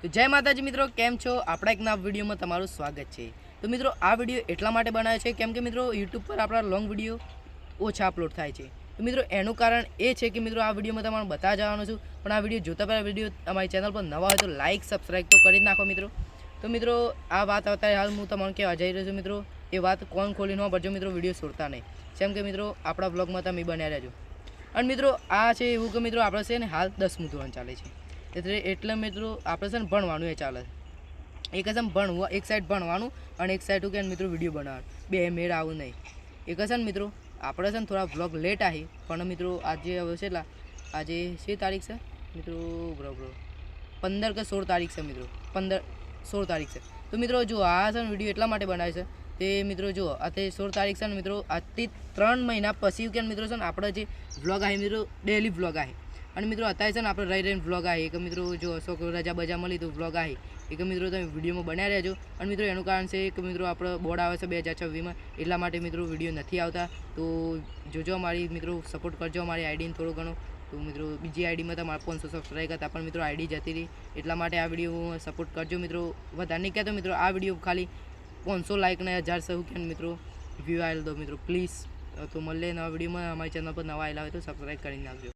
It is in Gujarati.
તો જય માતાજી મિત્રો, કેમ છો? આપણા એક નવા વિડીયોમાં તમારું સ્વાગત છે। તો મિત્રો આ વિડીયો એટલા માટે બનાવ્યો છે કેમ કે મિત્રો યુટ્યુબ પર આપણા લોંગ વિડીયો ઓછા અપલોડ થાય છે। તો મિત્રો એનું કારણ એ છે કે મિત્રો આ વિડીયોમાં તમારું બતાવવા જવાનો છું, પણ આ વિડીયો જોતા પહેલાં વિડીયો અમારી ચેનલ પર નવા હોય તો લાઇક સબસ્ક્રાઈબ તો કરી જ નાખો મિત્રો। તો મિત્રો આ વાત અત્યારે હાલ હું તમને કહેવા જઈ રહ્યો છું મિત્રો, એ વાત કોણ ખોલીને વાપરજો મિત્રો, વિડીયો છોડતા નહીં, જેમ કે મિત્રો આપણા બ્લોગમાં તમે બન્યા રહેજો। અને મિત્રો આ છે એવું કે મિત્રો આપણે છે ને હાલ 10મું ધોરણ ચાલે છે, એટલે મિત્રો આપણે છે ને ભણવાનું એ ચાલે છે। એક હશે ભણવું, એક સાઈડ ભણવાનું અને એક સાઈડ કે મિત્રો વિડીયો બનાવવાનું, બે મેળ આવું નહીં। એક હશે ને મિત્રો આપણે છે ને થોડા વ્લોગ લેટ આવી, પણ મિત્રો આજે હવે છે એટલા આજે શી તારીખ છે મિત્રો, બરાબર 15 કે 16 તારીખ છે મિત્રો, 16 તારીખ છે। તો મિત્રો જો આ છે ને વિડીયો એટલા માટે બનાવે છે તે મિત્રો જો અત્યારે 16 તારીખ છે ને મિત્રો, આજથી 3 મહિના પછી કે મિત્રો છે ને આપણે જે વ્લોગ આવે મિત્રો ડેલી વ્લોગ આવે, અને મિત્રો અત્યારે છે ને આપણે રહીને વ્લોગ આવે કે મિત્રો જો અશોક રજા બજા મળી તો વ્લોગ આવે એ કે મિત્રો તમે વિડીયોમાં બન્યા રહેજો। અને મિત્રો એનું કારણ છે કે મિત્રો આપણે બોર્ડ આવે છે 2026માં, એટલા માટે મિત્રો વિડીયો નથી આવતા। તો જોજો અમારી મિત્રો સપોર્ટ કરજો અમારી આઈડીને થોડો ઘણો। તો મિત્રો બીજી આઈડીમાં તમારા 500 સબસ્ક્રાઈબ હતા પણ મિત્રો આઈડી જતી રહી, એટલા માટે આ વિડીયો સપોર્ટ કરજો મિત્રો। વધારે નહીં કહેતો મિત્રો, આ વિડીયો ખાલી 500 લાઇક ને 1000 સહુ મિત્રો વ્યૂ આવેલ દો મિત્રો પ્લીઝ। તો મળીએ નવા વિડીયોમાં, અમારી ચેનલ પર નવા આવેલા હોય તો સબસ્ક્રાઈબ કરી નાખજો।